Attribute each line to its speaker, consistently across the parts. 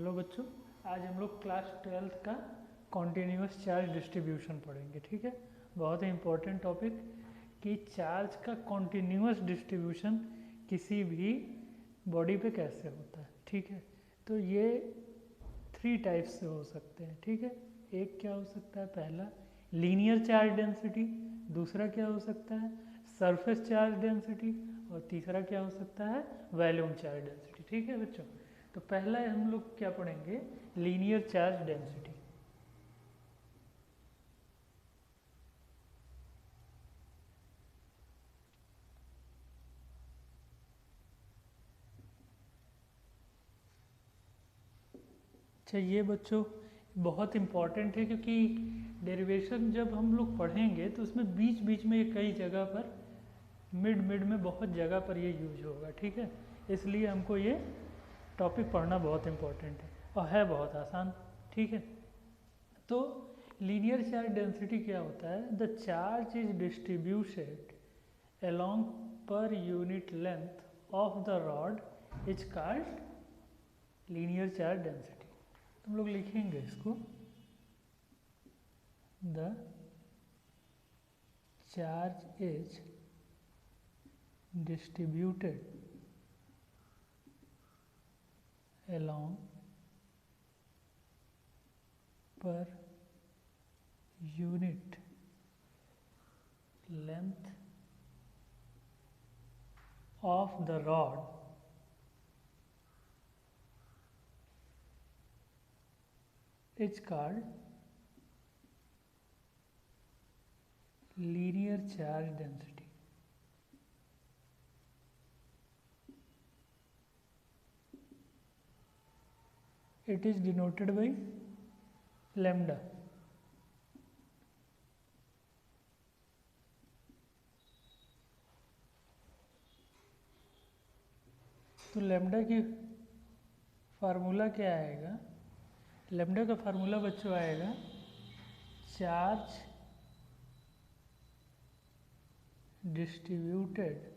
Speaker 1: Hello बच्चों, आज हम लोग क्लास 12th का कॉन्टीन्यूअस चार्ज डिस्ट्रीब्यूशन पढ़ेंगे। ठीक है, बहुत ही इम्पोर्टेंट टॉपिक कि चार्ज का कॉन्टीन्यूअस डिस्ट्रीब्यूशन किसी भी बॉडी पे कैसे होता है। ठीक है, तो ये 3 टाइप्स से हो सकते हैं। ठीक है, एक क्या हो सकता है, पहला लीनियर चार्ज डेंसिटी, दूसरा क्या हो सकता है सरफेस चार्ज डेंसिटी, और तीसरा क्या हो सकता है वॉल्यूम चार्ज डेंसिटी। ठीक है बच्चों, तो पहला हम लोग क्या पढ़ेंगे, लीनियर चार्ज डेंसिटी। अच्छा, ये बच्चों बहुत इम्पॉर्टेंट है क्योंकि डेरिवेशन जब हम लोग पढ़ेंगे तो उसमें बीच बीच में कई जगह पर मिड में बहुत जगह पर ये यूज होगा। ठीक है, इसलिए हमको ये टॉपिक पढ़ना बहुत इम्पॉर्टेंट है और है बहुत आसान। ठीक है, तो लीनियर चार्ज डेंसिटी क्या होता है, the charge is distributed along per unit length of the rod is called linear charge density। हम लोग लिखेंगे इसको, the charge is distributed along per unit length of the rod is called linear charge density। It is denoted by lambda। तो lambda की formula क्या आएगा, lambda का formula बच्चों आएगा charge distributed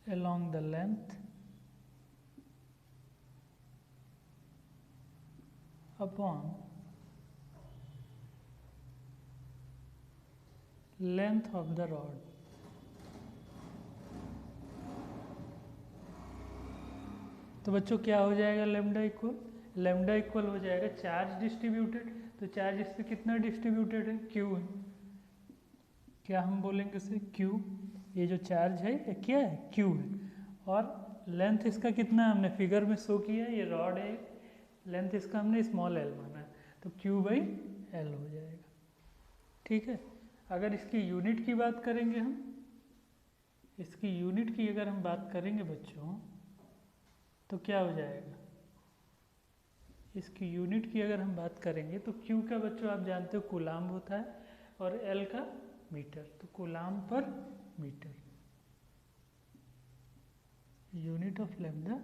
Speaker 1: along the length upon length of the rod। तो बच्चों क्या हो जाएगा, लेमडा इक्वल हो जाएगा चार्ज डिस्ट्रीब्यूटेड। तो चार्ज इस पे कितना डिस्ट्रीब्यूटेड है, क्यू है। क्या हम बोलेंगे इसे, क्यू। ये जो चार्ज है ये क्या है, क्यू है। और लेंथ इसका कितना हमने फिगर में शो किया है, ये रॉड है, लेंथ इसका हमने स्मॉल एल माना है, तो क्यू बाई एल हो जाएगा। ठीक है, अगर इसकी यूनिट की बात करेंगे हम, इसकी यूनिट की अगर हम बात करेंगे बच्चों तो क्या हो जाएगा, इसकी यूनिट की अगर हम बात करेंगे तो Q का बच्चों आप जानते हो कूलाम्ब होता है और L का मीटर, तो coulomb per metre, unit of lambda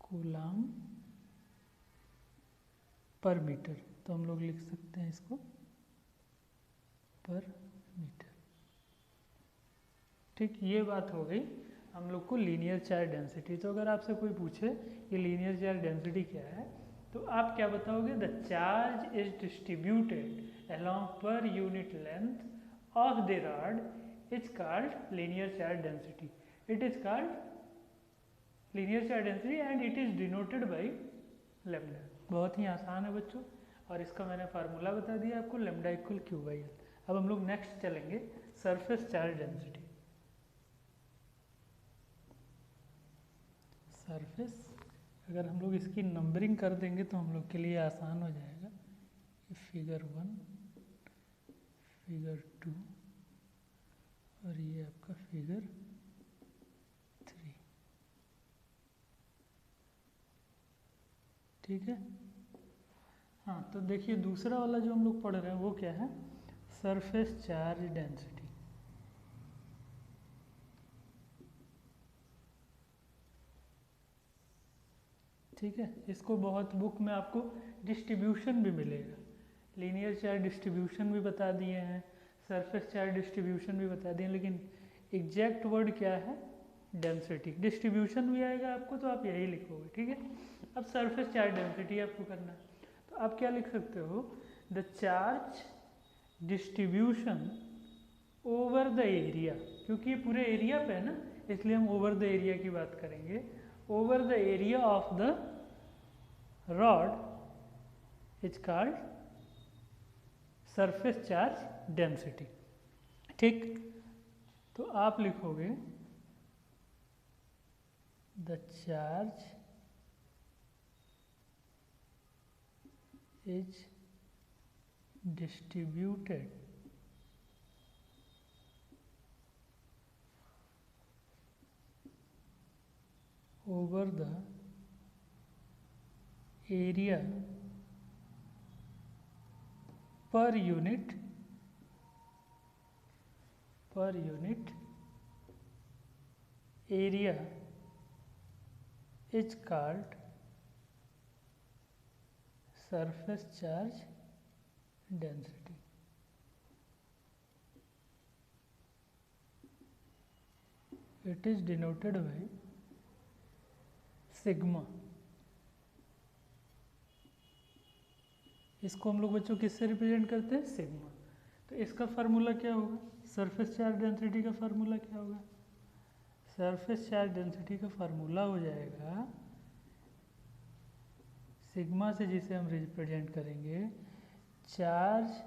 Speaker 1: coulomb per metre. तो हम लोग लिख सकते हैं इसको पर मीटर। ठीक, ये बात हो गई हम लोग को लीनियर चार्ज डेंसिटी। तो अगर आपसे कोई पूछे कि लीनियर चार्ज डेंसिटी क्या है, तो आप क्या बताओगे, the charge is distributed along per unit length of the rod is called linear charge density. It is called linear charge density and it is denoted by lambda. बहुत ही आसान है बच्चों, और इसका मैंने फार्मूला बता दिया आपको, lambda equal Q by L. अब हम लोग नेक्स्ट चलेंगे सरफेस चार्ज डेंसिटी। सरफेस, अगर हम लोग इसकी नंबरिंग कर देंगे तो हम लोग के लिए आसान हो जाएगा। फिगर 1, फिगर 2 और ये आपका फिगर 3। ठीक है, हाँ, तो देखिए दूसरा वाला जो हम लोग पढ़ रहे हैं वो क्या है, सरफेस चार्ज डेंसिटी। ठीक है, इसको बहुत बुक में आपको डिस्ट्रीब्यूशन भी मिलेगा, लीनियर चार्ज डिस्ट्रीब्यूशन भी बता दिए हैं, सरफेस चार्ज डिस्ट्रीब्यूशन भी बता दिए, लेकिन एग्जैक्ट वर्ड क्या है, डेंसिटी। डिस्ट्रीब्यूशन भी आएगा आपको तो आप यही लिखोगे, ठीक है। अब सरफेस चार्ज डेंसिटी आपको करना है, तो आप क्या लिख सकते हो, the charge distribution over the area, क्योंकि ये पूरे एरिया पे है ना, इसलिए हम ओवर द एरिया की बात करेंगे। Over the area of the rod is called surface charge density, ठीक। तो आप लिखोगे the charge is distributed over the area per unit area is called surface charge density. It is denoted by sigma. इसको हम लोग बच्चों किससे represent करते हैं, सिग्मा। तो इसका फार्मूला क्या होगा, सरफेस चार्ज डेंसिटी का फार्मूला क्या होगा, सरफेस चार्ज डेंसिटी का फार्मूला हो जाएगा सिग्मा से, जिसे हम रिप्रेजेंट करेंगे charge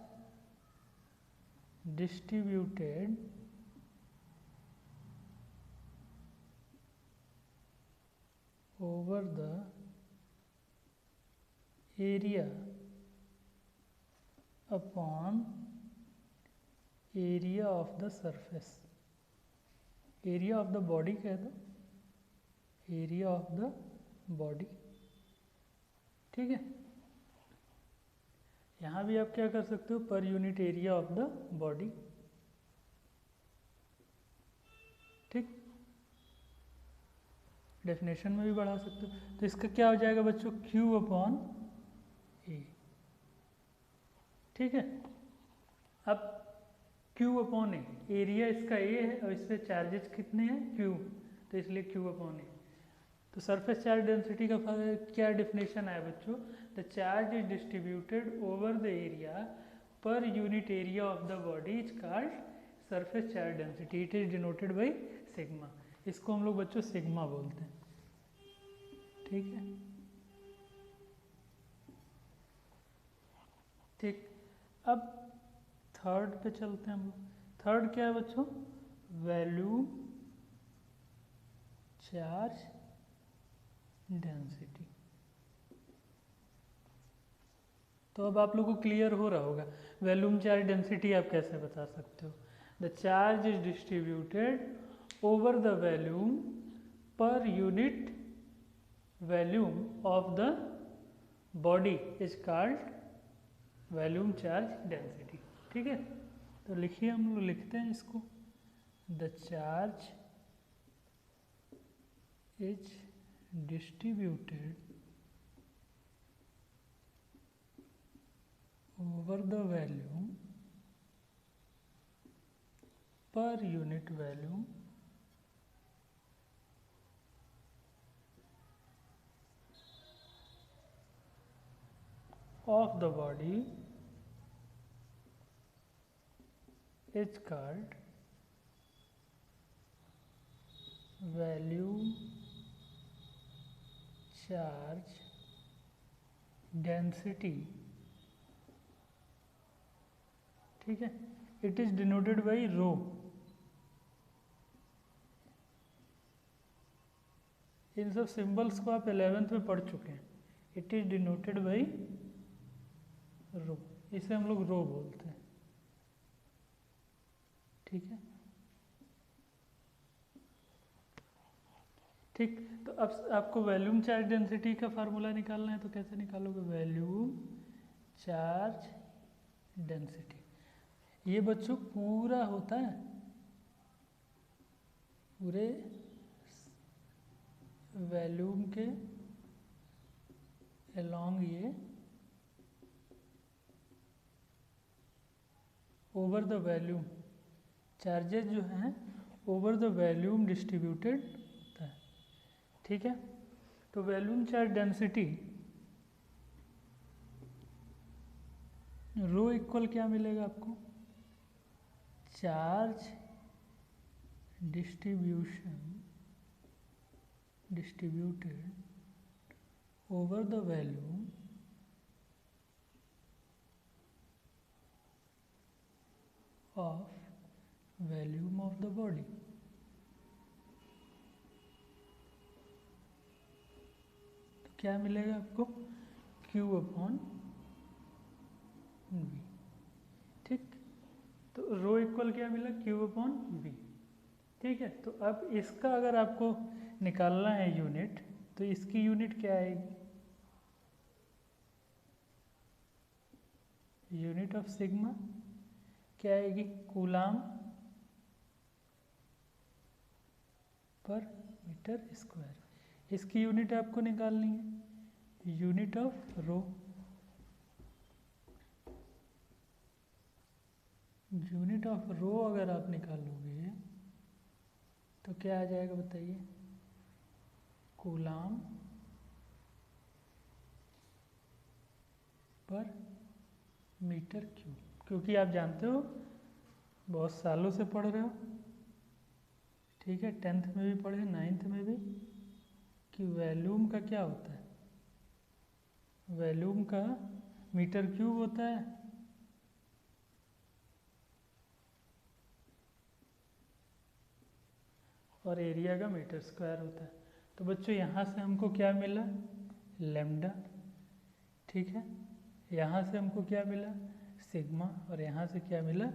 Speaker 1: distributed over the area upon area of the surface, area of the body कह दो, area of the body, ठीक है। यहाँ भी आप क्या कर सकते हो, per unit area of the body, ठीक। डेफिनेशन में भी बढ़ा सकते हो, तो इसका क्या हो जाएगा बच्चों, Q अपॉन ए, ठीक है। अब Q अपॉन ए, एरिया इसका ए है और इस पर चार्जेस कितने हैं, Q, तो इसलिए Q अपॉन ए। तो सरफेस चार्ज डेंसिटी का क्या डेफिनेशन आया बच्चों, the charge is distributed over the area per unit area of the body is called surface charge density, it is denoted by sigma. इसको हम लोग बच्चों सिग्मा बोलते हैं, ठीक है, ठीक। अब थर्ड पे चलते हैं हम लोग। थर्ड क्या है बच्चों, वॉल्यूम चार्ज डेंसिटी। तो अब आप लोगों को क्लियर हो रहा होगा वॉल्यूम चार्ज डेंसिटी आप कैसे बता सकते हो, the charge is distributed over the volume per unit volume of the body is called volume charge density, ठीक है। तो लिखिए, हम लोग लिखते हैं इसको, the charge is distributed over the volume per unit volume of the body is called volume charge density, ठीक है। It is denoted by rho, इन सब सिंबल्स को आप 11th में पढ़ चुके हैं। It is denoted by rho, इसे हम लोग रो बोलते हैं, ठीक है, ठीक। तो अब आपको वॉल्यूम चार्ज डेंसिटी का फार्मूला निकालना है, तो कैसे निकालोगे, वॉल्यूम चार्ज डेंसिटी। ये बच्चों पूरा होता है, पूरे वॉल्यूम के along ये ओवर द वॉल्यूम, चार्जेस जो हैं ओवर द वॉल्यूम डिस्ट्रीब्यूटेड होता है। ठीक है, तो volume charge density rho equal क्या मिलेगा आपको, charge distributed over the volume of volume of the body. तो क्या मिलेगा आपको, Q अपॉन V। ठीक, तो रो इक्वल क्या मिला, Q अपॉन V। ठीक है, तो अब इसका अगर आपको निकालना है यूनिट, तो इसकी यूनिट क्या आएगी, यूनिट ऑफ सिग्मा क्या आएगी, कूलाम पर मीटर स्क्वायर। इसकी यूनिट आपको निकालनी है, unit of rho, unit of rho अगर आप निकालोगे तो क्या आ जाएगा बताइए, कूलाम पर मीटर क्यूब। क्योंकि आप जानते हो, बहुत सालों से पढ़ रहे हो, ठीक है, 10th में भी पढ़े, 9th में भी, कि वॉल्यूम का क्या होता है, वॉल्यूम का मीटर क्यूब होता है, और एरिया का मीटर स्क्वायर होता है। तो बच्चों यहाँ से हमको क्या मिला, लैम्डा। ठीक है, यहाँ से हमको क्या मिला, सिग्मा, और यहाँ से क्या मिला,